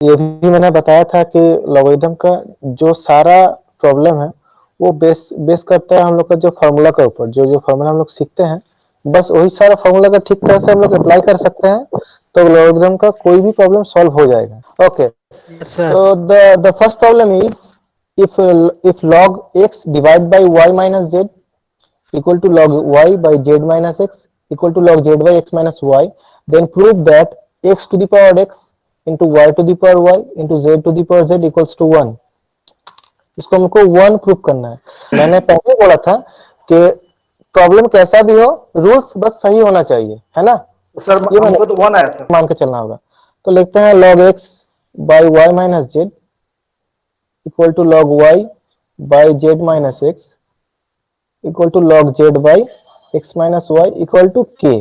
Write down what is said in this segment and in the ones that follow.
ये भी मैंने बताया था कि लॉगरिथम का जो सारा प्रॉब्लम है वो बेस बेस करता है हम लोग का जो फॉर्मूला के ऊपर। जो जो फॉर्मूला हम लोग सीखते हैं बस वही सारा फॉर्मूला का ठीक तरह से हम लोग अप्लाई कर सकते हैं तो लॉगरिथम का कोई भी प्रॉब्लम सॉल्व हो जाएगा। Okay, yes sir. so the first problem is if log x divided by y minus z equal to log y by z minus x equal to log z by x minus y, then prove that x to the power x into y to the power y into z to the power z equals to 1। इसको हमको 1 prove करना है। मैंने पहले बोला था कि problem कैसा भी हो रूल्स बस सही होना चाहिए, है ना। तो सर ये मैंने हमको तो 1 आया सर। मान के चलना होगा। तो लिखते हैं log x by y minus z equal to log y by z minus x equal to log z by x minus y equal to k,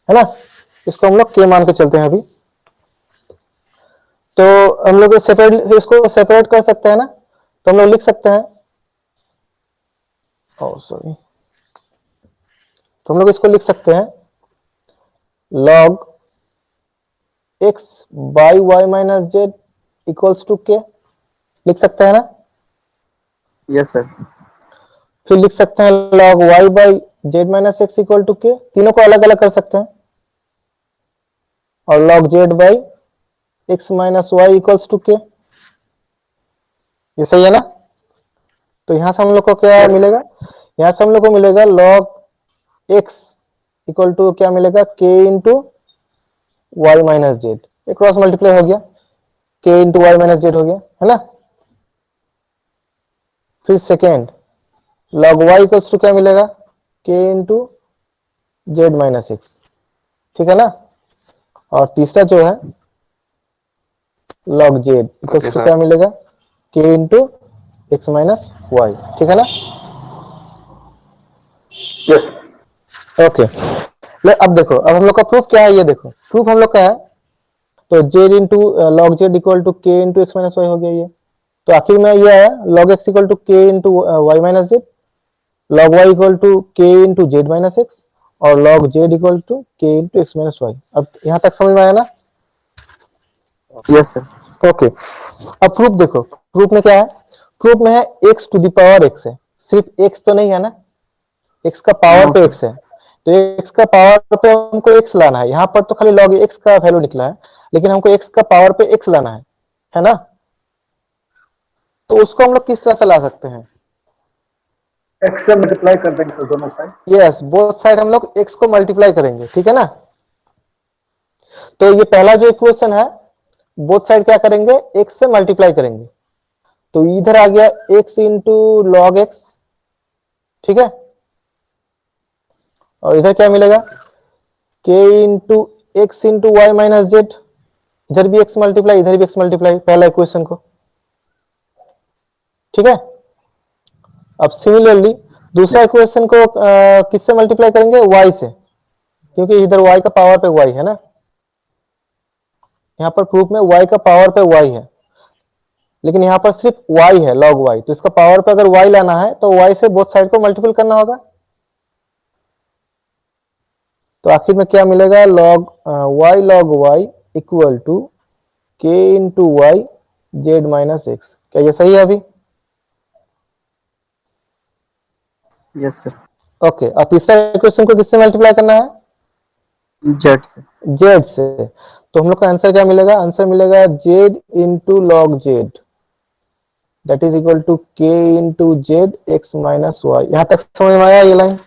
है ना। इसको हम लोग k मान के चलते हैं अभी। तो हम लोग सेपरेट इसको सेपरेट कर सकते हैं ना, तो हम लोग लिख सकते हैं सॉरी, तो हम लोग इसको लिख सकते हैं log x by y minus z equals to k, लिख सकते हैं ना। Yes sir. फिर लिख सकते हैं log y by z minus x equal to k, तीनों को अलग अलग कर सकते हैं। और log z by x minus y equals to k, ये सही है ना। तो यहां से हम लोग को क्या मिलेगा, यहां से हम लोग को मिलेगा log x इक्वल टू क्या मिलेगा k into Y minus Z, एक क्रॉस मल्टीप्लाई हो गया, k into Y minus Z हो गया, है ना। फिर second log y equals to क्या मिलेगा k into Z minus X, ठीक है ना। और तीसरा जो है log z इक्वल्स टू क्या मिलेगा k into X minus Y, ठीक है ना। यस ओके, ले अब देखो, अब हम लोग का प्रूफ क्या है, ये देखो प्रूफ हम लोग का है। तो Z into log Z equal to K into X minus Y हो गया ये। तो आखिर में ये आया log X equal to K into Y minus Z, log Y equal to K into Z minus X और log Z equal to K into X minus Y. अब यहाँ तक समझ में आया ना। Yes sir. ओके, अब प्रूफ देखो, प्रूफ में क्या है, प्रूफ में है X to the power X है, सिर्फ एक्स तो नहीं है ना, एक्स का पावर नो पे सर। एक्स है। तो एक्स का पावर पे हमको एक्स लाना है, यहाँ पर तो खाली log एक्स का वैल्यू निकला है, लेकिन हमको एक्स का पावर पे एक्स लाना है ना। तो उसको हम लोग किस तरह से ला सकते हैं, x से मल्टीप्लाई कर देंगे सर दोनों साइड। यस बोथ साइड हम लोग एक्स को मल्टीप्लाई करेंगे, ठीक है ना। तो ये पहला जो इक्वेशन है बोथ साइड क्या करेंगे एक्स से मल्टीप्लाई करेंगे, तो इधर आ गया एक्स इंटू लॉग एक्स, ठीक है। और इधर क्या मिलेगा K into X into Y minus Z, इधर भी एक्स मल्टीप्लाई इधर भी एक्स मल्टीप्लाई, पहला इक्वेशन को, ठीक है। अब सिमिलरली दूसरा यस। इक्वेशन को किससे मल्टीप्लाई करेंगे y से, क्योंकि इधर y का पावर पे y है ना, यहाँ पर प्रूफ में y का पावर पे y है, लेकिन यहाँ पर सिर्फ y है log y, तो इसका पावर पे अगर y लाना है तो y से बोथ साइड को मल्टीपल करना होगा। तो आखिर में क्या मिलेगा log y equal to k into Y Z minus X, क्या ये सही है अभी। Yes sir. ओके, अब तीसरा इक्वेशन को किससे मल्टीप्लाई करना है, जेड से। जेड से। तो हम लोग का आंसर क्या मिलेगा, आंसर मिलेगा Z into log Z that is equal to K into Z X minus Y. यहां तक समझ में आया ये लाइन।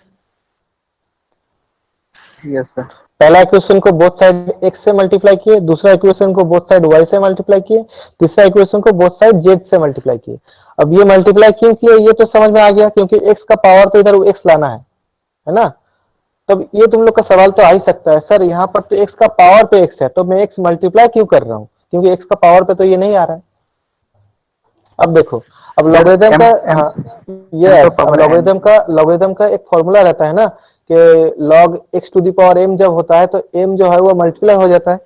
Yes sir. पहला इक्वेशन को बोथ साइड x से मल्टीप्लाई किए, दूसरा इक्वेशन को बोथ साइड y से मल्टीप्लाई किए, तीसरा इक्वेशन को बोथ साइड z से मल्टीप्लाई किए। अब ये मल्टीप्लाई क्यों किए ये तो समझ में आ गया, क्योंकि x का पावर पे इधर x लाना है ना। तब ये तुम लोग का सवाल तो आ ही सकता है, सर यहाँ पर तो x का पावर पे x है तो मैं x मल्टीप्लाई क्यों कर रहा हूँ, क्योंकि x का पावर पे तो ये नहीं आ रहा है। अब देखो, अब सर लॉगरिथम एम का, एम हाँ एम तो यस, अब पावर एन। लॉगरिथम का एक फॉर्मूला रहता है ना कि log x to the power m जब होता है तो m जो है वो मल्टीप्लाई हो जाता है,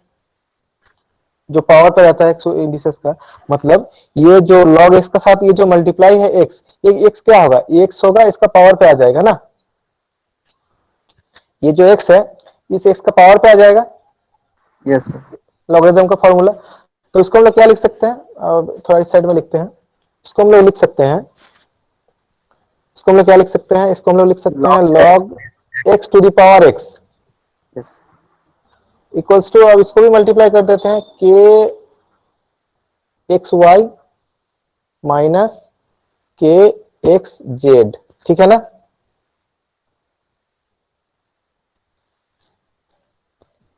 जो पावर पे रहता है इंडिसेस का। मतलब ये जो log x का साथ ये जो मल्टीप्लाई है x, ये x क्या होगा, ये x होगा, इसका पावर पे आ जाएगा ना, ये जो x है इस x का पावर पे आ जाएगा। Yes sir. लॉगरिथम का फॉर्मूला। तो इसको हम लोग क्या लिख सकते हैं, थोड़ा इस साइड में लिखते हैं। इसको हम लोग लिख सकते हैं, इसको हम लोग क्या लिख सकते हैं, इसको हम लोग लिख सकते हैं log x, log x to the power x yes, equals to, अब इसको भी मल्टीप्लाई कर देते हैं, k X Y minus K X Z, ठीक है ना।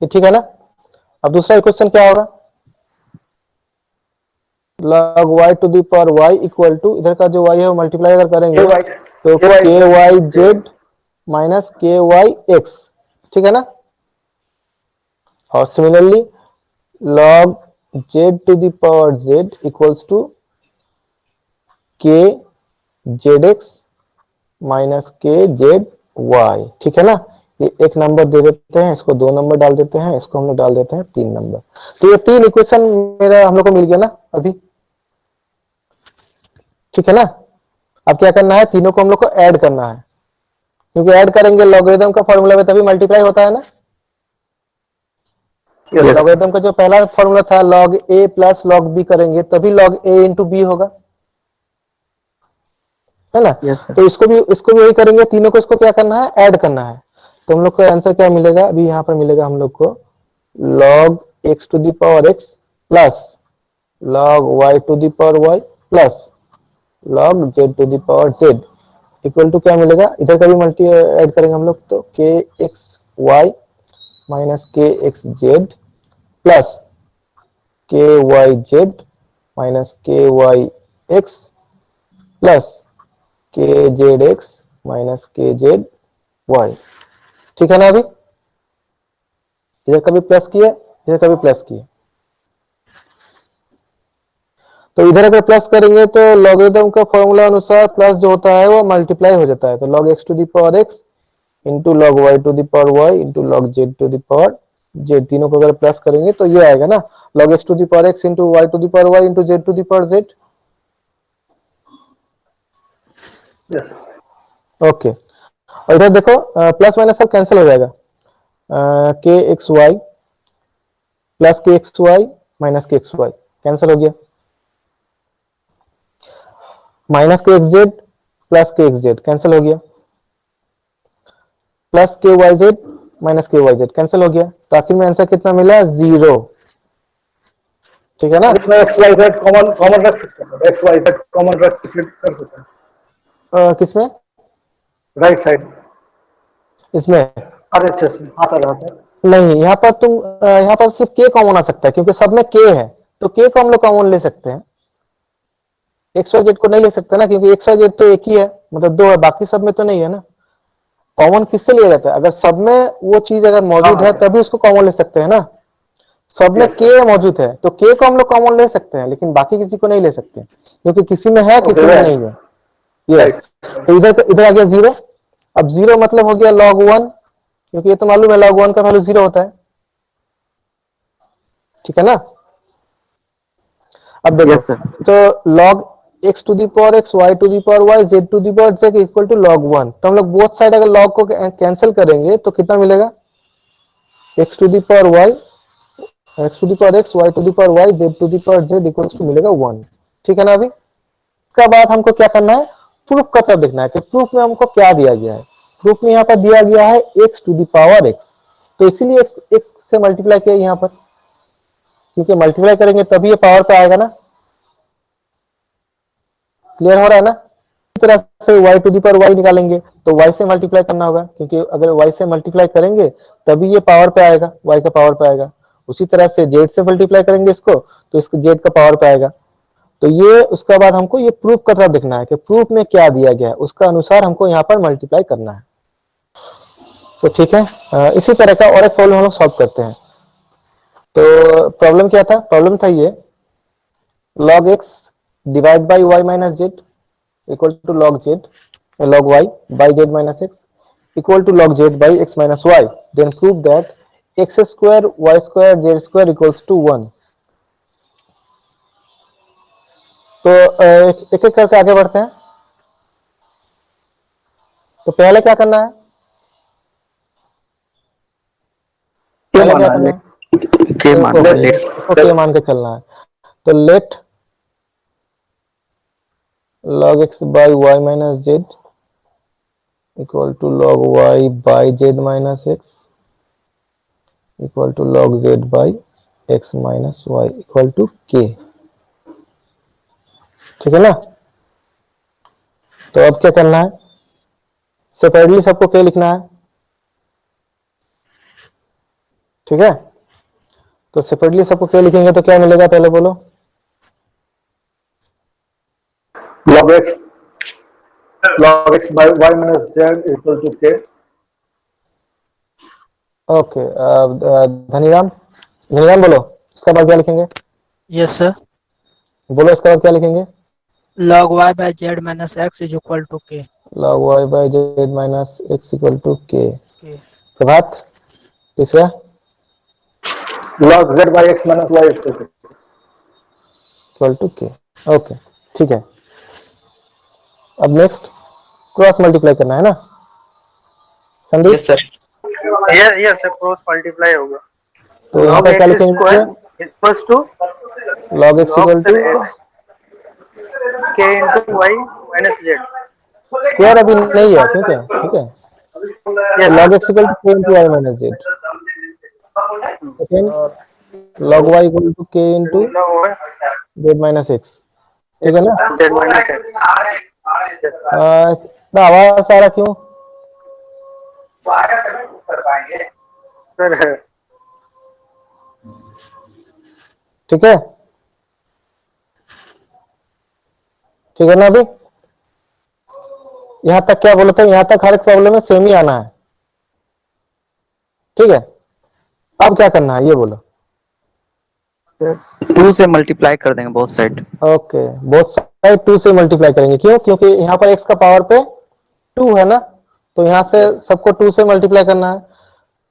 ये ठीक है ना। अब दूसरा इक्वेशन क्या होगा, log y to the power y equal to, इधर का जो y है वो मल्टीप्लाई अगर करेंगे तो K Y Z minus K Y X, ठीक है ना। और similarly log z to the power z equals to के Z X minus K Z Y, ठीक है ना। ये एक नंबर दे देते हैं, इसको 2 नंबर डाल देते हैं, इसको हम लोग डाल देते हैं 3 नंबर। तो ये 3 इक्वेशन मेरा हम लोग को मिल गया ना अभी, ठीक है ना। अब क्या करना है, तीनों को हम लोग को ऐड करना है, क्योंकि ऐड करेंगे लॉगरिथम का फॉर्मूला में तभी मल्टीप्लाई होता है ना। yes, लॉगरिथम का जो पहला फॉर्मूला था log a plus log b करेंगे तभी log a इंटू बी होगा, है ना। yes, sir, तो इसको भी वही करेंगे, तीनों को इसको क्या करना है, ऐड करना है। तो हम लोग का आंसर क्या मिलेगा, अभी यहाँ पर मिलेगा हम लोग को log x to the power x plus log y to the power y plus log z to the power z equal to क्या मिलेगा, इधर का भी मल्टी ऐड करेंगे हम लोग, तो के x Y minus K X Z plus के Y Z minus K Y x plus के Z X minus K Z Y, ठीक है ना। अभी इधर का भी प्लस किया, इधर का भी प्लस किया, तो इधर अगर प्लस करेंगे तो लॉगरिथम का फॉर्मूला अनुसार प्लस जो होता है वो मल्टीप्लाई हो जाता है। तो log x to the power x into log y to the power y into log z to the power z, तीनों को अगर प्लस करेंगे तो ये आएगा ना, log x to the power x into y to the power y into z to the power z। Yes. Okay, और इधर देखो प्लस माइनस सब कैंसिल हो जाएगा, के एक्स वाई प्लस के x Y minus K x Y cancel हो गया, minus K X Z plus के एक्स जेड कैंसिल हो गया, प्लस के Y Z minus K Y Z cancel हो गया। तो आखिर में आंसर कितना मिला, 0, ठीक है ना। इसमें X Y Z common common रख सकते हैं, एक्स वाई जेड कॉमन रख के कर सकते हैं किसमें, राइट साइड। इसमें अरे अच्छे से हाँ सर, हाँ सर। नहीं, यहाँ पर तुम यहाँ पर सिर्फ के कॉमन आ सकता है क्योंकि सब में के है, तो के को हम लोग कॉमन ले सकते हैं, एक्स वाई जेड को नहीं ले सकते ना, क्योंकि एक्स वाई जेड तो एक ही है, मतलब 2 है, बाकी सब में तो नहीं है ना। कॉमन किससे लिया जाता है, अगर सब में वो चीज अगर मौजूद है तभी उसको कॉमन ले सकते हैं ना। सब में Yes, के मौजूद है तो के को हम लोग कॉमन ले सकते हैं, लेकिन बाकी किसी को नहीं ले सकते क्योंकि किसी में है किसी में right. नहीं है। यस, तो इधर आ गया 0। अब 0 मतलब हो गया log 1, क्योंकि ये तो मालूम है log 1 का वैल्यू 0 होता है, ठीक है ना। अब देखो, yes, sir, तो log x to the power x, y to the power y, z to the power z equal to log 1। तो हम लोग बोथ साइड अगर log को कैंसिल करेंगे तो कितना मिलेगा, x to the power y, x to the power x, y to the power y, z to the power z equals to मिलेगा 1, ठीक है ना। अभी इसका बाद हमको क्या करना है, प्रूफ का तरफ देखना है कि प्रूफ में हमको क्या दिया गया है। प्रूफ में यहाँ पर दिया गया है x to the power x, तो इसीलिए x से मल्टीप्लाई किया यहाँ पर, क्योंकि मल्टीप्लाई करेंगे तभी ये पावर पे आएगा ना। क्लियर हो रहा है ना। इस तरह से y to the power y निकालेंगे तो y से मल्टीप्लाई करना होगा, क्योंकि अगर y से मल्टीप्लाई करेंगे तभी ये पावर पे आएगा, y का पावर पे आएगा। उसी तरह से z से मल्टीप्लाई करेंगे इसको तो इसको z का पावर पे आएगा। तो ये उसका बाद हमको ये प्रूफ का तरफ देखना है कि प्रूफ में क्या दिया गया है, उसका अनुसार हमको यहाँ पर मल्टीप्लाई करना है। तो ठीक है, इसी तरह का और एक प्रॉब्लम हम लोग सॉल्व करते हैं। तो प्रॉब्लम क्या था, प्रॉब्लम था ये log x divide by y minus z equal to log z log y by z minus x equal to log z by x minus y, then prove that x square y square z square equals to 1। तो एक एक करके आगे बढ़ते हैं। तो पहले क्या करना है, क्या पहले क्या माना करना है, है, के मान ओके, ले। इसको के मान के चलना है। तो late log x by y minus z equal to log y by z minus x equal to log z by x minus y equal to k। ठीक है ना? तो अब क्या करना है? सेपरेटली सबको k लिखना है। ठीक है, तो सेपरेटली सबको k लिखेंगे तो क्या मिलेगा पहले बोलो। log x by y minus z equal to k. Okay, Dhaniram, Dhaniram बोलो इसका बाद क्या लिखेंगे? Yes sir. बोलो इसका बाद क्या लिखेंगे? log y by z minus x is equal to k। log y by z minus x equal to k। k। प्रभात, तीसरा log z by x minus y equal to k। Okay, ठीक है। अब next cross multiply करना है ना Sandeep? Yes sir. Yes sir, cross multiply होगा। तो यहाँ पर क्या लिखेंगे? Equals to log x equal to k into y minus z। Square अभी नहीं है क्योंकि, ठीक है, तो log x equal to k into y minus z। Second, log y equal to k into z minus x। ठीक है ना? z minus x। इतना आवाज आ रहा क्यों? सर ठीक है, ठीक है ना? अभी यहां तक क्या बोला था? यहां तक हर एक प्रॉब्लम में सेम ही आना है। ठीक है, अब क्या करना है ये बोलो। 2 से मल्टीप्लाई कर देंगे both side. Okay, both side 2 से मल्टीप्लाई करेंगे। क्यों? क्योंकि यहाँ पर x का पावर पे 2 है ना, तो यहाँ से सबको 2 से मल्टीप्लाई करना है।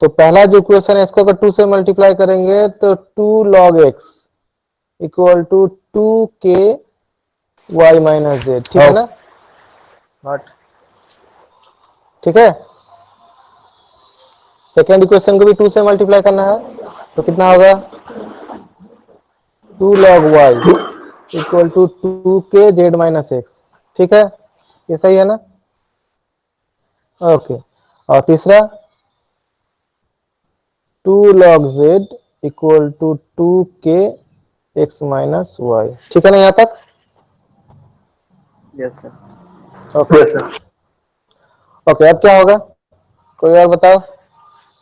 तो पहला जो इक्वेशन है इसको अगर 2 से मल्टीप्लाई करेंगे तो 2 log x equal to 2k y minus z। ठीक है ना? ठीक है, सेकेंड इक्वेशन को भी 2 से मल्टीप्लाई करना है तो कितना होगा? 2 log y equal to 2k z minus x। ठीक है, ये सही है ना? ओके, और तीसरा 2 log z equal to 2k x minus y। ठीक है ना यहाँ तक? Yes sir. ओके ओके, अब क्या होगा कोई और बताओ?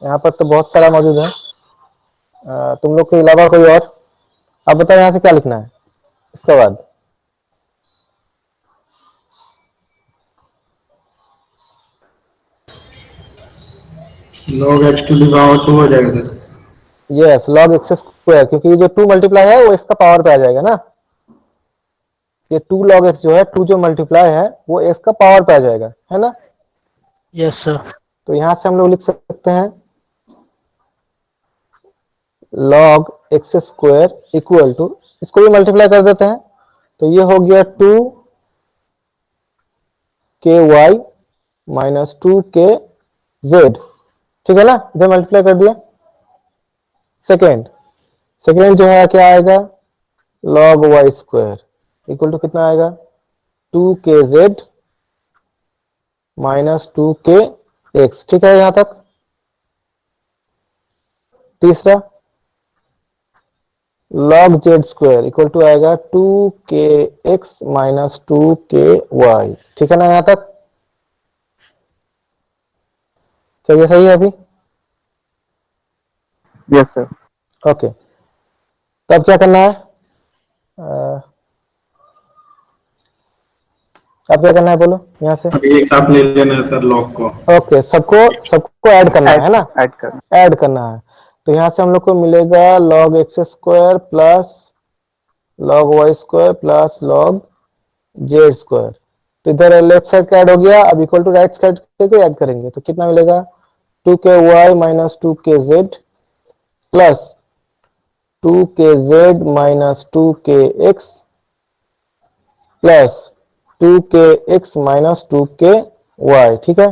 यहाँ पर तो बहुत सारा मौजूद है, तुम लोग के अलावा कोई और? अब बताओ यहाँ से क्या लिखना है इसके बाद? log x to the power 2 हो जाएगा sir. Yes, log x square, क्योंकि ये जो 2 मल्टीप्लाई है वो इसका पावर पे आ जाएगा ना। ये 2 log x जो है, 2 जो मल्टीप्लाई है वो x का पावर पे आ जाएगा, है ना? Yes sir. तो यहां से हम लोग लिख सकते हैं log x square equal to, इसको भी मल्टीप्लाई कर देते हैं तो ये हो गया 2ky माइनस 2kz। ठीक है ना? इधर मल्टीप्लाई कर दिया। सेकेंड जो है क्या आएगा? log y square equal to कितना आएगा? 2kz minus 2kx। ठीक है यहां तक? तीसरा log z square equal to आएगा 2kx माइनस 2ky। ठीक है ना यहां तक? क्या ये सही है अभी? Yes sir. ओके, तो अब क्या करना है? अब क्या करना है बोलो यहाँ से? अभी एक साथ ले लेना है सर log को। ओके, सबको ऐड करना है ना? ऐड कर। ऐड करना है तो यहाँ से हम लोग को मिलेगा log x square plus log y square plus log z square. तो इधर लेफ्ट साइड का ऐड हो गया, अब इक्वल टू राइट साइड को ऐड करेंगे तो कितना मिलेगा? 2ky minus 2kz plus 2kz minus 2kx plus 2kx minus 2ky। ठीक है,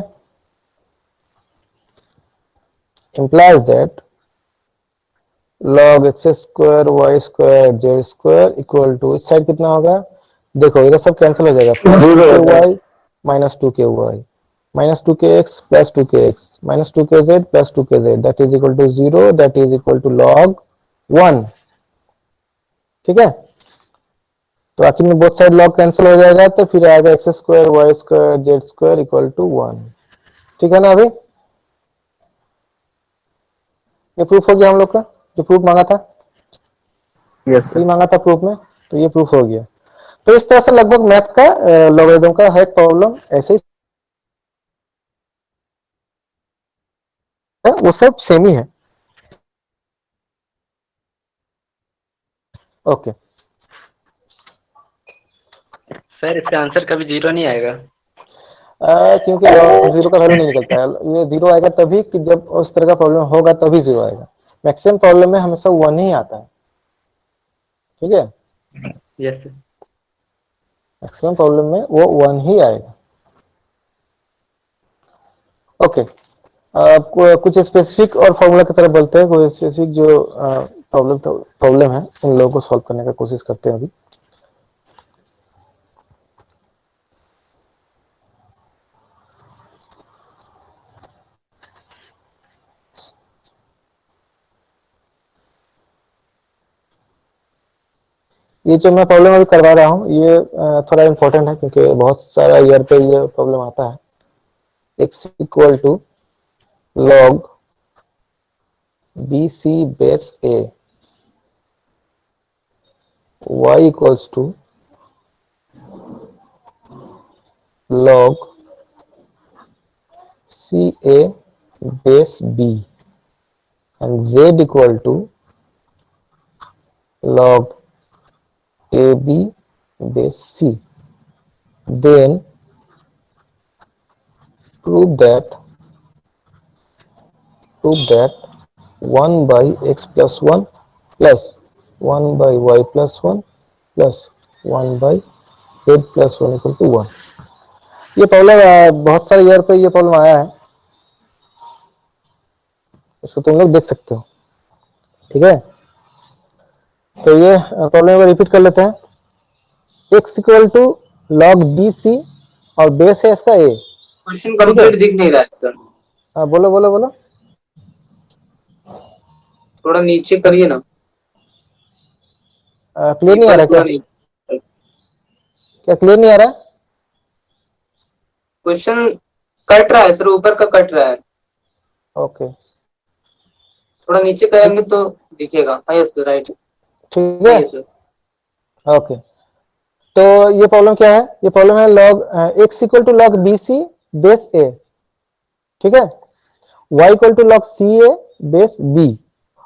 implies that log x square y square z square equal to इस साइड कितना होगा, देखो इधर सब कैंसिल हो जाएगा, plus two k y minus two k y minus two k x plus two k x minus two के z plus two के z that is equal to 0 that is equal to log 1। ठीक है, तो आखिर में both side log cancel हो जाएगा तो फिर आएगा x square y square z square equal to 1। ठीक है ना, अभी ये प्रूफ हो गया हम लोग का, जो प्रूफ मांगा था यस यही सर। मांगा था प्रूफ में, तो ये प्रूफ हो गया। तो इस तरह से लगभग मैथ का लॉगरिथम का हर एक प्रॉब्लम ऐसे ही है, वो सब सेम ही है। ओके, सर इसका आंसर कभी 0 नहीं आएगा। क्योंकि जीरो का वैल्यू नहीं निकलता है, ये जीरो आएगा तभी कि जब उस तरह का प्रॉब्लम होगा तभी जीरो आएगा। मैक्सिमम प्रॉब्लम में हमेशा वन ही आता है। ठीक है, यस सर। मैक्सिमम प्रॉब्लम में वो वन ही आएगा। ओके, अब कुछ स्पेसिफिक और फॉर्मूला की तरफ बोलते हैं, कोई स्पेसिफिक जो प्रॉब्लम है उन लोगों को सॉल्व करने का कोशिश करते हैं अभी। ये जो मैं प्रॉब्लम अभी करवा रहा हूँ ये थोड़ा इंपॉर्टेंट है क्योंकि बहुत सारा ईयर पे ये प्रॉब्लम आता है। x equal to log bc base a, y equals to log ca base b and z equal to log ab base c, then prove that 1 by x plus 1 plus 1 by y plus 1 plus 1 by z plus 1 equal to 1। ये problem बहुत सारे year पे ये problem आया है, इसको तुम लोग देख सकते हो। ठीक है, तो ये प्रॉब्लम को रिपीट कर लेते हैं। x equal to log bc और बेस है इसका a। क्वेश्चन कंप्लीट दिख नहीं रहा है सर, हाँ बोलो बोलो बोलो। थोड़ा नीचे करिए ना। क्लियर नहीं आ रहा क्या? नहीं, क्या क्लियर नहीं आ रहा? क्वेश्चन कट रहा है सर, ऊपर का कट रहा है। ओके थोड़ा नीचे करेंगे तो दिखेगा। हाँ यस सर, राइट, ठीक सही है है सर। ओके। तो ये प्रॉब्लम क्या है, ये प्रॉब्लम है log x equal to log bc base a। ठीक है, y equal to log ca base b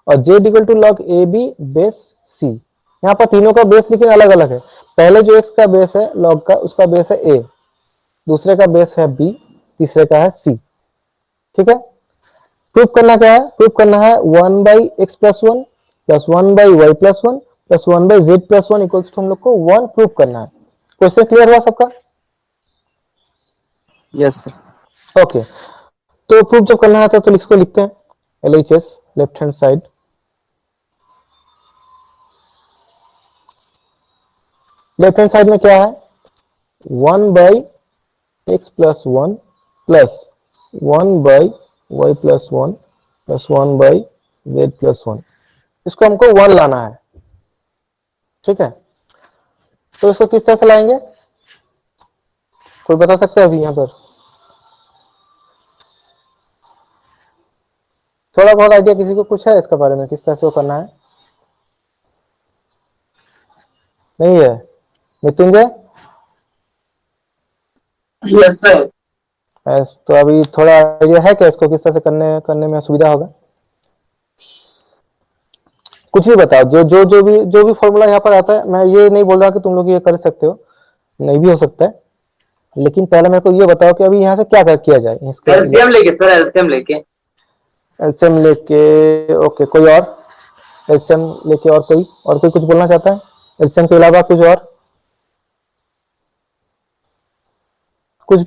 और z equal to log ab base c। यहाँ पर तीनों का बेस लेकिन अलग अलग है। पहले जो x का बेस है log का, उसका बेस है a, दूसरे का बेस है b, तीसरे का है c। ठीक है, प्रूव करना क्या है, प्रूव करना है 1 by x plus 1 plus 1 by y plus 1 plus 1 by z plus 1 equals to हम लोग को 1 प्रूव करना है। क्वेश्चन क्लियर हुआ सबका? Yes sir. ओके, तो प्रूफ जब करना है तो इसको लिखते हैं LHS left hand side. Left hand side में क्या है, 1 by x plus 1 plus 1 by y plus 1 plus 1 by z plus 1, इसको हमको 1 लाना है। ठीक है, तो इसको किस तरह से लाएंगे, कोई बता सकता है अभी यहाँ पर? थोड़ा बहुत आइडिया किसी को कुछ है इसके बारे में, किस तरह से वो करना है? नहीं है? मृत्युंजय? Yes sir. तो अभी थोड़ा आइडिया है क्या इसको किस तरह से करने में सुविधा होगा? कुछ भी बताओ, जो भी फॉर्मूला यहाँ पर आता है। मैं ये नहीं बोल रहा कि तुम लोग ये कर सकते हो, नहीं भी हो सकता है, लेकिन पहले मेरे को ये बताओ कि अभी यहाँ से क्या किया जाए। एलसीएम लेके सर, एलसीएम लेके। एलसीएम लेके, ओके। कोई और एलसीएम लेके, और कोई कुछ बोलना चाहता है एलसीएम के अलावा? कुछ और, कुछ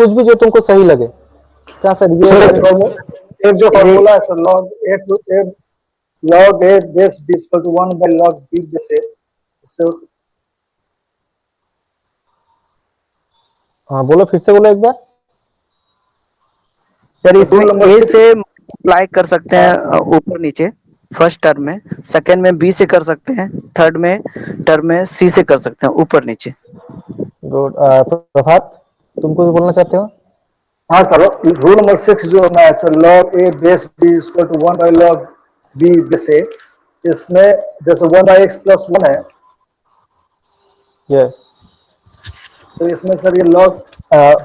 भी जो तुमको सही लगे। क्या सर, ये एक जो फॉर्मूला है sir log a log a base b equal to 1 by log b base a, इससे हाँ बोलो, फिर से बोलो एक बार। सर Rule इसमें number ए 6 से मल्टीप्लाई कर सकते हैं ऊपर नीचे फर्स्ट टर्म में, सेकंड में बी से कर सकते हैं, थर्ड में टर्म में सी से कर सकते हैं ऊपर नीचे। गुड। प्रभात, तुम कुछ बोलना चाहते हो? हाँ सर, रूल नंबर 6 जो है ना sir, log a base b equal to 1 by log b base a, इसमें जैसे 1 by x plus 1 है, यस। तो इसमें सर ये log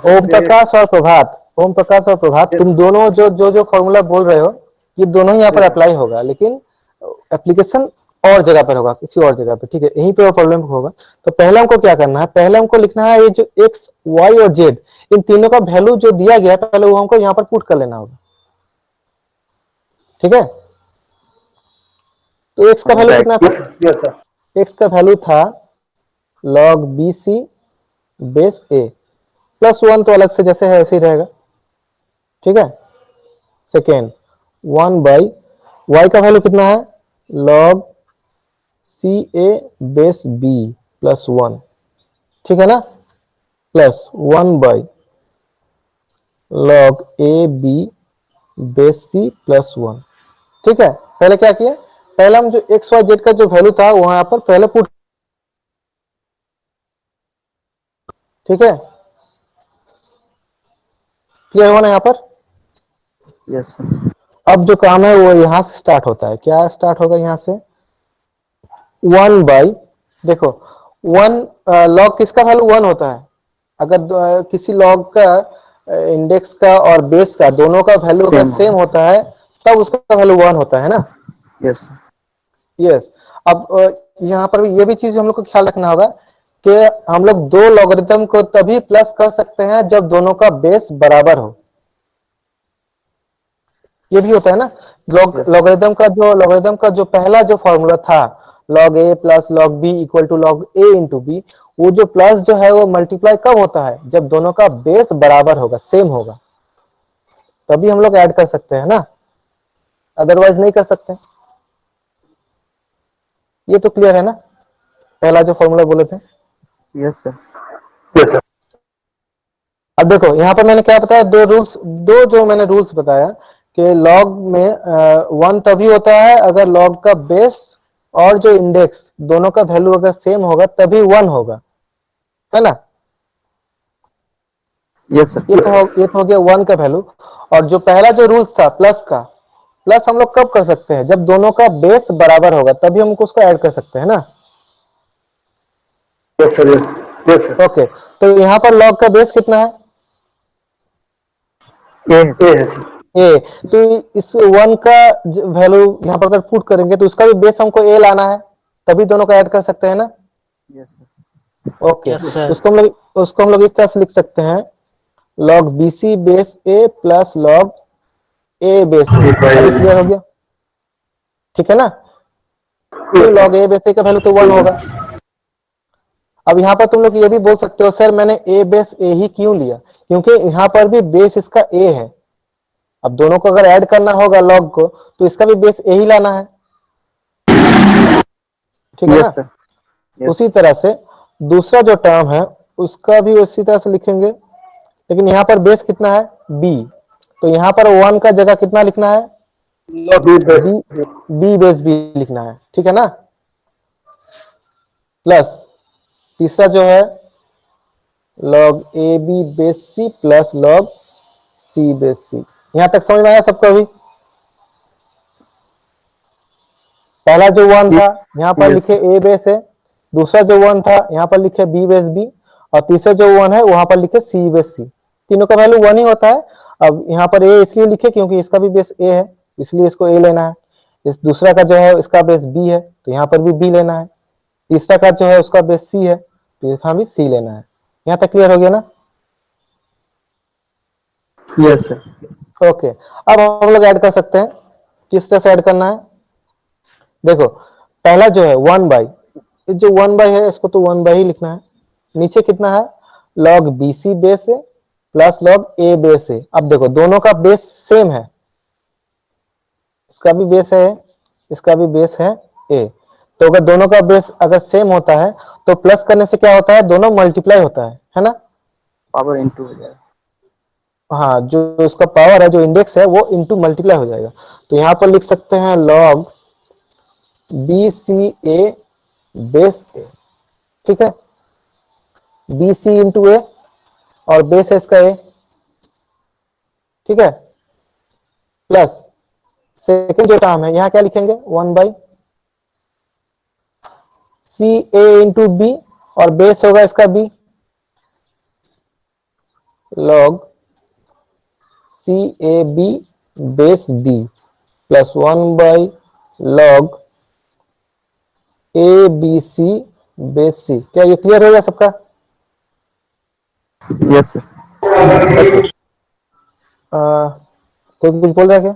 ओम प्रकाश और प्रभात, ओम प्रकाश और प्रभात, तुम दोनों जो जो जो फॉर्मूला बोल रहे हो, ये दोनों ही यहाँ पर अप्लाई होगा, लेकिन एप्लीकेशन और जगह पर होगा, किसी और जगह पे, ठीक है? यहीं पे वो प्रॉब्लम होगा। तो पहले हमको क्या करना है, पहले हमको लिखना है ये जो x, y और z, इन तीनों का वैल्यू जो दिया गया है, पहले वो हमको यहाँ पर पुट कर लेना होगा, ठीक है? तो x का वैल्यू कितना था? यस सर, x का वैल्यू था log bc base a plus 1, तो अलग से जैसे है ऐसे ही रहेगा, ठीक है? सेकेंड 1 बाई y का वैल्यू कितना है, log C a base b plus 1, ठीक है ना? Plus 1 by log A B base c plus 1, ठीक है? पहले क्या किया, पहले हम जो एक्स वाई जेड का जो वैल्यू था वहां पर पहले पुट, ठीक है? क्लियर हुआ ना यहाँ पर? Yes sir. अब जो काम है वो यहां से स्टार्ट होता है। क्या स्टार्ट होगा यहां से, 1 बाई, देखो 1 लॉग किसका वैल्यू 1 होता है, अगर किसी लॉग का इंडेक्स का और बेस का दोनों का वैल्यू अगर Same सेम होता है तब उसका वैल्यू 1 होता है ना? Yes yes. अब यहाँ पर ये भी चीज हम लोग को ख्याल रखना होगा कि हम लोग दो लॉगरिथम को तभी प्लस कर सकते हैं जब दोनों का बेस बराबर हो। ये भी होता है ना, Yes. लॉगरिथम का जो पहला जो फॉर्मूला था, log a plus log b equal to log a into b, वो जो प्लस जो है वो मल्टीप्लाई कब होता है, जब दोनों का बेस बराबर होगा, सेम होगा, तभी हम लोग ऐड कर सकते हैं ना, अदरवाइज नहीं कर सकते। ये तो क्लियर है ना, पहला जो फॉर्मूला बोले थे? Yes sir. यस सर, अब देखो यहाँ पर मैंने क्या बताया, दो जो मैंने रूल्स बताया कि लॉग में 1 तभी होता है अगर लॉग का बेस और जो इंडेक्स दोनों का वैल्यू अगर सेम होगा तभी 1 होगा, है ना? Yes sir. ये तो हो गया 1 का वैल्यू। और जो पहला जो रूल्स था प्लस का, प्लस हम लोग कब कर सकते हैं, जब दोनों का बेस बराबर होगा तभी हम उसको ऐड कर सकते हैं ना? Yes sir, yes sir, okay, तो यहाँ पर लॉग का बेस कितना है, ये है सर, ए, तो इस 1 का वैल्यू यहाँ पर अगर पुट करेंगे तो उसका भी बेस हमको ए लाना है, तभी दोनों को ऐड कर सकते हैं ना? Yes sir. Okay, Yes, sir. उसको हम लोग इस तरह से लिख सकते हैं, log bc base a plus log a base a। Clear हो गया, ठीक है ना? तो log a बेस a का वैल्यू तो 1 होगा। अब यहाँ पर तुम लोग ये भी बोल सकते हो, सर मैंने a बेस a ही क्यों लिया, क्योंकि यहाँ पर भी बेस इसका a है। अब दोनों को अगर ऐड करना होगा log को, तो इसका भी बेस a ही लाना है, ठीक है ना? Yes sir. Yes. उसी तरह से दूसरा जो टर्म है उसका भी उसी तरह से लिखेंगे, लेकिन यहाँ पर बेस कितना है, b, तो यहाँ पर 1 का जगह कितना लिखना है, log b base, b base b लिखना है, ठीक है ना? प्लस तीसरा जो है log A B base c plus log c base c। यहां तक समझ में आया सबको? अभी पहला जो 1 था यहाँ पर Yes. लिखे a बेस है, दूसरा जो 1 था यहाँ पर लिखे b बेस b, और तीसरा जो 1 है वहां पर लिखे c बेस c। तीनों का वैल्यू 1 ही होता है। अब यहाँ पर a इसलिए लिखे क्योंकि इसका भी बेस a है, इसलिए इसको a लेना है। इस दूसरा का जो है इसका बेस b है, तो यहाँ पर भी b लेना है। तीसरा का जो है उसका बेस c है, तो यहाँ भी c लेना है। यहाँ तक क्लियर हो गया ना? Yes sir. ओके, अब हम लोग ऐड कर सकते हैं। किस तरह से ऐड करना है, देखो पहला जो है 1 बाई, जो 1 बाई है इसको तो 1 बाई ही लिखना है। नीचे कितना है, log bc बेस है प्लस log a बेस है। अब देखो दोनों का बेस सेम है, इसका भी बेस है, इसका भी बेस है a। तो अगर दोनों का बेस अगर सेम होता है तो प्लस करने से क्या होता है, दोनों मल्टीप्लाई होता है ना। पावर इनटू हो जाएगा। हाँ, जो उसका पावर है, जो इंडेक्स है, वो इंटू मल्टीप्लाई हो जाएगा। तो यहाँ पर लिख सकते हैं log B C a base ए, ठीक है, बी सी इंटू ए और बेस है इसका ए, ठीक है, प्लस सेकेंड जो टर्म है यहाँ क्या लिखेंगे, 1 by C A into B और बेस होगा इसका B, log C A B base B plus 1 by log A B C base C. क्या ये क्लियर हो गया सबका? Yes sir. कोई कुछ बोल रहा है क्या?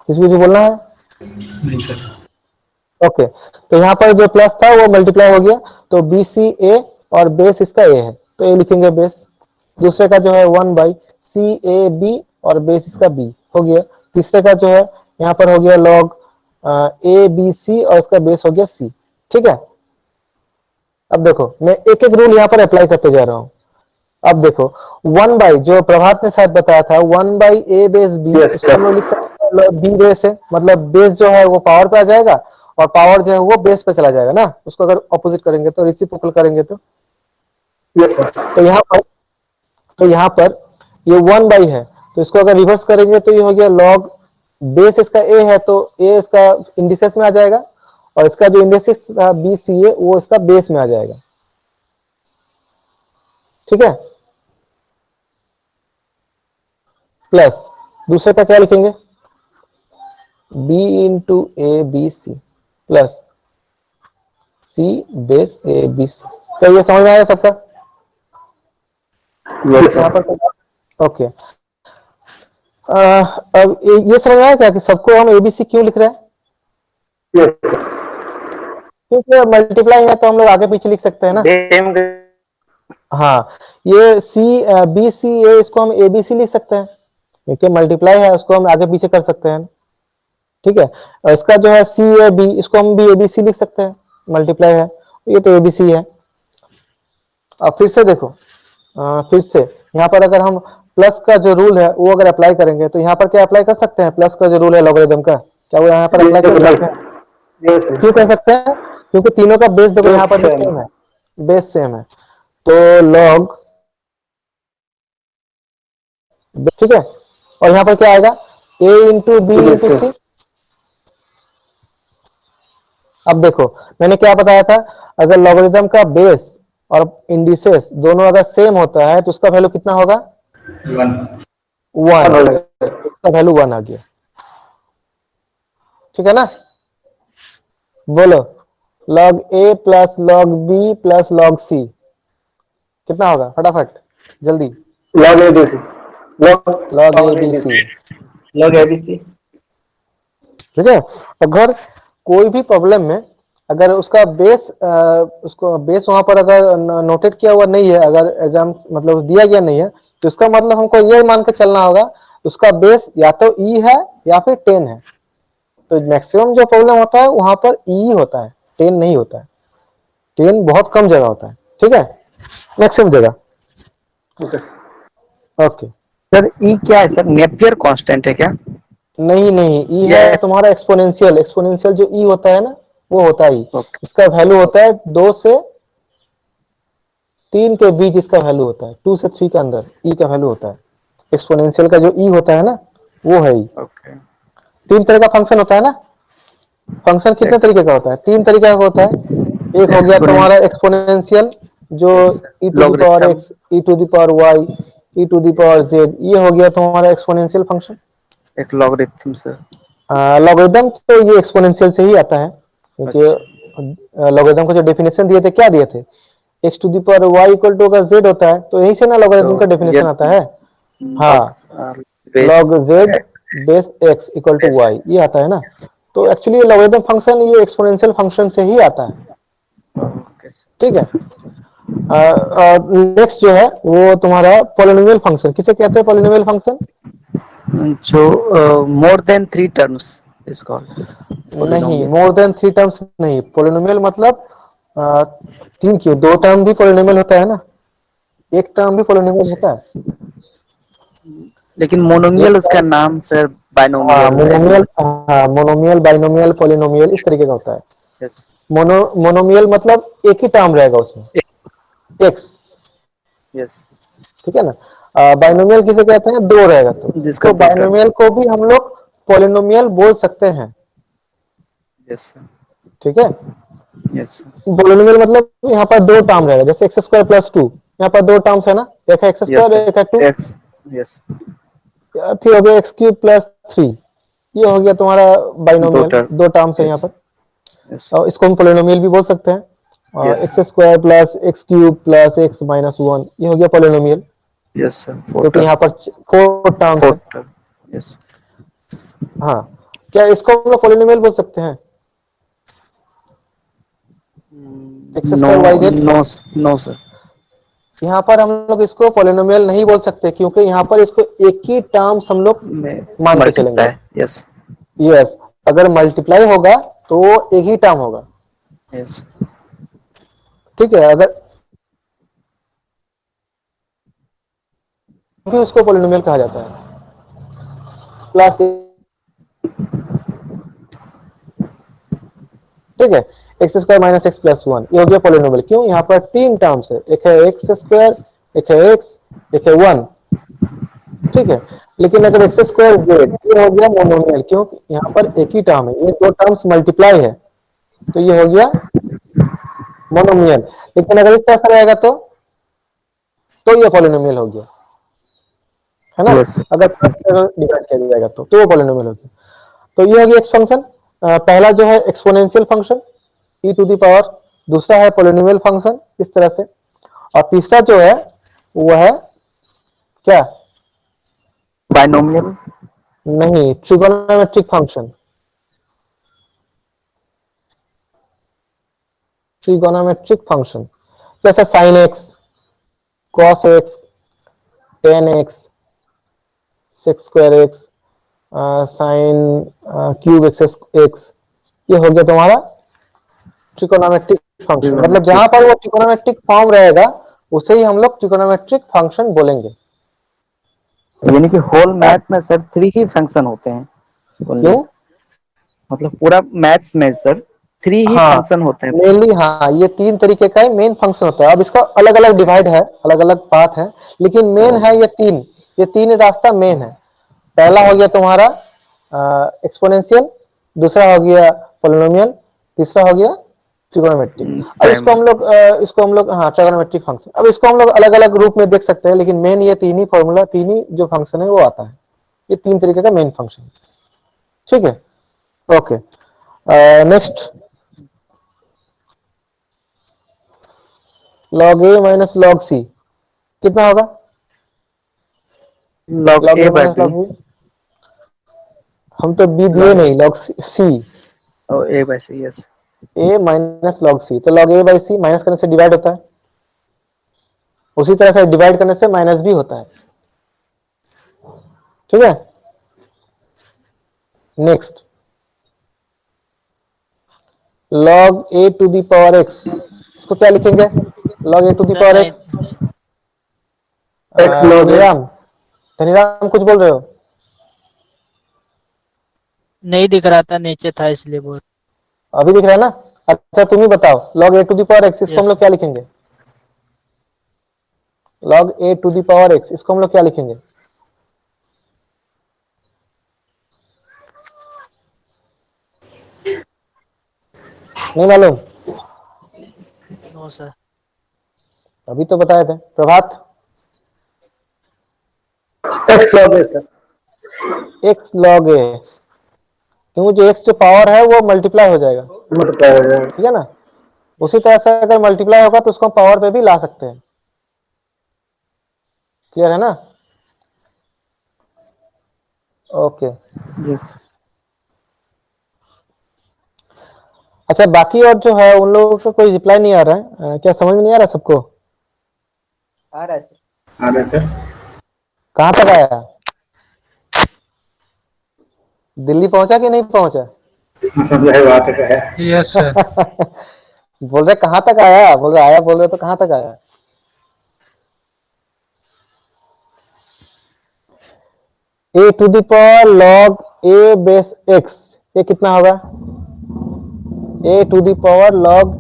किसी को कुछ बोलना है? नहीं सर। ओके, तो यहाँ पर जो प्लस था वो मल्टीप्लाई हो गया, तो बी सी ए और बेस इसका ए है, तो ए लिखेंगे बेस। दूसरे का जो है 1 बाई सी ए बी और बेस इसका बी हो गया। तीसरे का जो है यहाँ पर हो गया log ए बी सी और इसका बेस हो गया सी, ठीक है। अब देखो मैं एक एक रूल यहाँ पर अप्लाई करते जा रहा हूँ। अब देखो 1 बाई, जो प्रभात ने शायद बताया था, 1 by a base b, Yes, उसको हम लोग लिख सकते हैं बी बेस है, मतलब बेस जो है वो पावर पे आ जाएगा और पावर जो है वो बेस पे चला जाएगा ना, उसको अगर ऑपोजिट करेंगे तो, रेसिप्रोकल करेंगे तो। Yes, sir. तो यहाँ पर ये 1 बाई है, तो इसको अगर रिवर्स करेंगे तो ये हो गया log बेस इसका ए है, तो ए इसका इंडिसेस में आ जाएगा और इसका जो इंडिसेस बी सी है वो इसका बेस में आ जाएगा, ठीक है। प्लस दूसरे का क्या लिखेंगे, b into a B c plus c base a B c. क्या ये समझ में आया सबका? यस यहाँ सर। पर ओके। अब ये समझ में आया क्या कि सबको हम एबीसी क्यों लिख रहे हैं? Yes, sir. क्योंकि मल्टीप्लाई है तो हम लोग आगे पीछे लिख सकते हैं ना। सेम हाँ, ये सी बी सी ए, इसको हम एबीसी लिख सकते हैं क्योंकि मल्टीप्लाई है, उसको हम आगे पीछे कर सकते हैं, ठीक है। और इसका जो है सी ए बी, इसको हम भी एबीसी लिख सकते हैं, मल्टीप्लाई है, ये तो एबीसी है। अब फिर से देखो, फिर से यहाँ पर अगर हम प्लस का जो रूल है वो अगर अप्लाई करेंगे तो यहाँ पर क्या अप्लाई कर सकते हैं, प्लस का जो रूल है लॉगरिथम का, क्या वो यहाँ पर अप्लाई कर सकते हैं? Yes, sir. क्यों कर सकते हैं? क्योंकि तीनों का बेस देखो यहाँ पर Same. सेम है, बेस सेम है, तो log, ठीक है। और यहाँ पर क्या आएगा, a into b Yes, into sir. C. अब देखो मैंने क्या बताया था, अगर लॉगरिथम का बेस और इंडिसेस दोनों अगर सेम होता है तो उसका वैल्यू कितना होगा, 1, उसका वैल्यू 1 आ गया, ठीक है ना। बोलो log a plus log b plus log c कितना होगा, फटाफट जल्दी। Log ABC. log a b c, log ABC। ठीक है। अगर कोई भी प्रॉब्लम में अगर उसका बेस उसको बेस वहां पर अगर नोटेड किया हुआ नहीं है, अगर एग्जाम मतलब दिया गया नहीं है, तो इसका मतलब हमको ये मान के चलना होगा उसका बेस या तो ई है या फिर 10 है। तो मैक्सिमम जो प्रॉब्लम होता है वहां पर ई होता है, 10 नहीं होता है, 10 बहुत कम जगह होता है, ठीक है, मैक्सिमम जगह। ओके, सर ई क्या है सर, नेपियर कांस्टेंट है क्या? नहीं नहीं, ई है तुम्हारा एक्सपोनेंशियल, एक्सपोनेंशियल जो ई होता है ना वो होता है ई। ओके। इसका वैल्यू होता है 2 से 3 के बीच, इसका वैल्यू होता है 2 से 3 के अंदर ई का वैल्यू होता है। एक्सपोनेंशियल का जो ई होता है ना वो है ई। ओके। 3 तरह का फंक्शन होता है ना, फंक्शन कितने तरीके का होता है, 3 तरीके का होता है। एक हो गया तुम्हारा एक्सपोनेंशियल जो e to the power X, e to the power Y, e to the power Z, ये हो गया तुम्हारा एक्सपोनेंशियल फंक्शन। एक लॉगरिथम सर। लॉगरिथम तो ये एक्सपोनेंशियल से ही आता है, क्योंकि लॉगरिथम को जो डेफिनेशन दिए थे क्या दिए थे, x to the power y equal to अगर z होता है तो यही से ना लॉगरिथम का डेफिनेशन आता है। हाँ, log z base x equal to y ये आता है ना। तो एक्चुअली लॉगरिथम फंक्शन ये एक्सपोनेंशियल फंक्शन से ही आता है, ठीक है। नेक्स्ट जो है वो तुम्हारा पॉलिनोमियल फंक्शन, किसे कहते हैं पॉलिनोमियल फंक्शन? जो more than 3 terms is called नहीं, पोलिनोमियल। मोर देन 3 टर्म्स नहीं। पोलिनोमियल मतलब तीन क्यों, 2 टर्म भी पोलिनोमियल होता है ना, एक टर्म भी पोलिनोमियल होता है। लेकिन एक मोनोमियल उसका टर्म, नाम सर हाँ बाइनोमियल ऐसे मोनोमियल, ही। हाँ मोनोमियल, बाइनोमियल, पोलिनोमियल इस तरीके का होता है। यस। मोनोमियल मतलब एक ही टर्म रहेगा उसमें, एक्स, यस। ठीक है ना। बाइनोमियल किसे कहते हैं, दो रहेगा जिसका तो दो टर्म। बाइनोमियल को भी हम लोग पोलिनोमियल बोल सकते हैं, यस। ठीक है। यस। पोलिनोमियल मतलब यहाँ पर दो टर्म रहेगा, जैसे एक्स स्क्वायर प्लस टू, यहाँ पर दो टर्म्स है ना, एक है एक्स यस स्क्वायर सर। एक है टू, एक्स। यस। फिर हो गया एक्स क्यूब प्लस थ्री, ये हो गया तुम्हारा दो बाइनोमियल, टर्म। दो टर्म्स है यहाँ यस। पर। यस। और इसको हम पोलिनोमियल भी बोल सकते हैं, yes. X square plus x cube plus x minus one, ये हो गया पोलिनोमियल, यस सर। फोर क्योंकि टर्म। यहाँ पर फोर टर्म्स फोर है। टर्म। यस। हाँ, क्या इसको हम लोग पोलिनोमियल बोल सकते हैं, x no. Square y z. No. No sir. यहाँ पर हम लोग इसको पोलिनोमियल नहीं बोल सकते, क्योंकि यहाँ पर इसको एक ही टर्म्स हम लोग मान के चलेंगे। मल्टीप्लाई। यस। यस, अगर मल्टीप्लाई होगा तो वो एक ही टर्म होगा, यस। ठीक है। अगर भी उसको पोलिनोमियल कहा जाता है, प्लस, ठीक है। X square minus x plus one, ये हो गया पोलिनोमियल। क्यों, यहाँ पर तीन टर्म्स है, एक है एक्स स्क्वायर, एक है एक्स, एक है वन, ठीक है। लेकिन अगर एक्स स्क्वायर जेड, ये हो गया मोनोमियल, क्यों, यहाँ पर एक ही टर्म है, ये दो टर्म्स मल्टीप्लाई है, तो ये हो गया मोनोमियल। लेकिन अगर इस तरह से रहेगा तो ये पोलिनोमियल हो गया, है ना। यस। अगर प्लस से डिवाइड किया जाएगा तो वो पोलिनोमियल हो गया। तो ये हो गया एक्स फंक्शन। पहला जो है exponential function e to the power, दूसरा है पोलिनोमियल फंक्शन इस तरह से, और तीसरा जो है वो है क्या, बाइनोमियल। नहीं, ट्रिगोनोमेट्रिक फंक्शन, ट्रिगोनोमेट्रिक फंक्शन, जैसे sine x, cos x, ten x, sex square x, sine cube x x, ये हो गया तुम्हारा ट्रिकोनोमेट्रिक फंक्शन। मतलब जहां पर वो ट्रिकोनोमेट्रिक फॉर्म रहेगा उसे ही हम लोग ट्रिकोनोमेट्रिक फंक्शन बोलेंगे। यानी कि होल मैथ में सर 3 ही फंक्शन होते हैं ओनली। क्यों, मतलब पूरा मैथ्स में सर 3 ही हाँ फंक्शन होते हैं। मेनली, हाँ ये तीन तरीके का मेन फंक्शन होता है। अब इसका अलग अलग डिवाइड है, अलग अलग पाथ है, लेकिन मेन है ये तीन रास्ता मेन है। पहला हो गया तुम्हारा एक्सपोनेंशियल, दूसरा हो गया पोलिनोमियल, तीसरा हो गया ट्रिगोनोमेट्रिक। अब इसको हम लोग हाँ ट्रिगोनोमेट्रिक फंक्शन, अब इसको हम लोग अलग अलग रूप में देख सकते हैं, लेकिन मेन ये तीन ही फॉर्मूला, तीन ही जो फंक्शन है वो आता है, ये तीन तरीके का मेन फंक्शन, ठीक है। Okay, next, log a minus log c कितना होगा, log log a a by minus b. Log b, हम तो बी दिए लॉग नहीं, लॉग सी, और a by c. Yes. A minus log c, तो log a by c minus करने से डिवाइड होता है, उसी तरह से डिवाइड करने से माइनस भी होता है, ठीक है। Next, log a to the power x, इसको क्या लिखेंगे, log a to the sir power नहीं, x. X log a. Dhaniram कुछ बोल रहे हो, नहीं दिख रहा था, नीचे था इसलिए बोल। अभी दिख रहा है ना। अच्छा तुम ही बताओ, log a to the power x इसको हम यस लोग क्या लिखेंगे, log a to the power x इसको हम लोग क्या लिखेंगे, नहीं मालूम, नो सर। अभी तो बताए थे प्रभात, एक्स लॉग ए सर, एक्स लॉग ए, क्यों, जो एक्स जो पावर है वो मल्टीप्लाई हो जाएगा, मल्टीप्लाई हो जाएगा। ठीक है ना। उसी तरह से अगर मल्टीप्लाई होगा तो उसको हम पावर पे भी ला सकते हैं, क्लियर है ना। Okay, yes. अच्छा बाकी और जो है उन लोगों का कोई रिप्लाई नहीं आ रहा है, क्या समझ में नहीं आ रहा सबको, आ रहा है सर। हाँ सर, कहाँ तक आया, दिल्ली पहुंचा कि नहीं पहुंचा? समझाए बात है। Yes sir. बोल रहे कहाँ तक आया, बोल रहे आया, बोल रहे तो कहाँ तक आया? A to the power log A base X, ये कितना होगा? A to the power log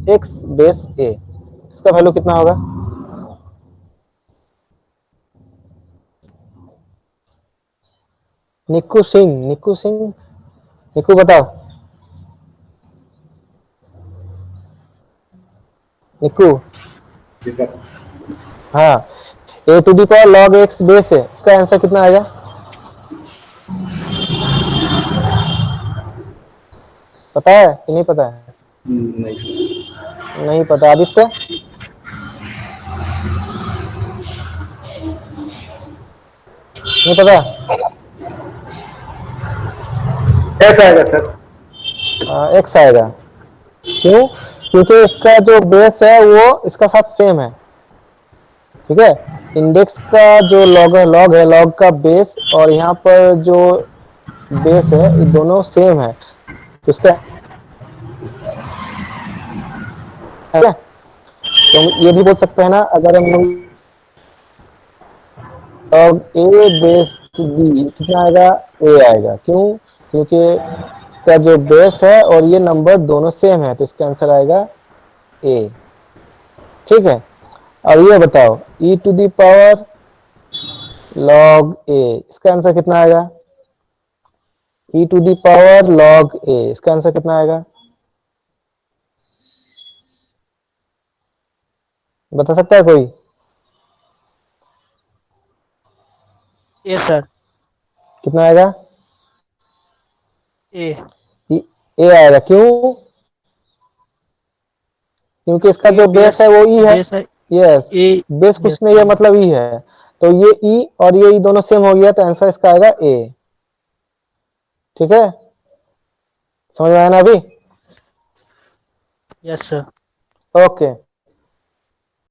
X base A, इसका वैल्यू कितना होगा? निक्कू सिंह, निक्कू सिंह, निक्कू बताओ। निक्कू, हाँ, A to the power log X base है, इसका आंसर कितना आएगा? पता है कि नहीं पता है? नहीं पता। आदित्य, नहीं पता? ऐसा आएगा सर। एक्स आएगा। क्यों? क्योंकि इसका जो बेस है वो इसका साथ सेम है, ठीक है। इंडेक्स का जो लॉग है, लॉग का बेस और यहाँ पर जो बेस है, ये दोनों सेम है, तो इसका तो हम ये भी बोल सकते हैं ना, अगर हम लॉग ए बेस बी कितना आएगा? ए आएगा। क्यों? क्योंकि इसका जो बेस है और ये नंबर दोनों सेम है, तो इसका आंसर आएगा ए। ठीक है। अब ये बताओ, ई टू दी पावर लॉग ए, इसका आंसर कितना आएगा? ई टू दी पावर लॉग ए, इसका आंसर कितना आएगा? बता सकता है कोई? Yes sir. कितना आएगा? ए। ए आएगा। क्यों? क्योंकि इसका जो बेस है वो ई है। बेस है यस, ए। बेस कुछ नहीं है, मतलब ई है, तो ये ई और ये ई दोनों सेम हो गया, तो आंसर इसका आएगा ए। ठीक है, समझ में आया ना अभी? Yes sir. ओके।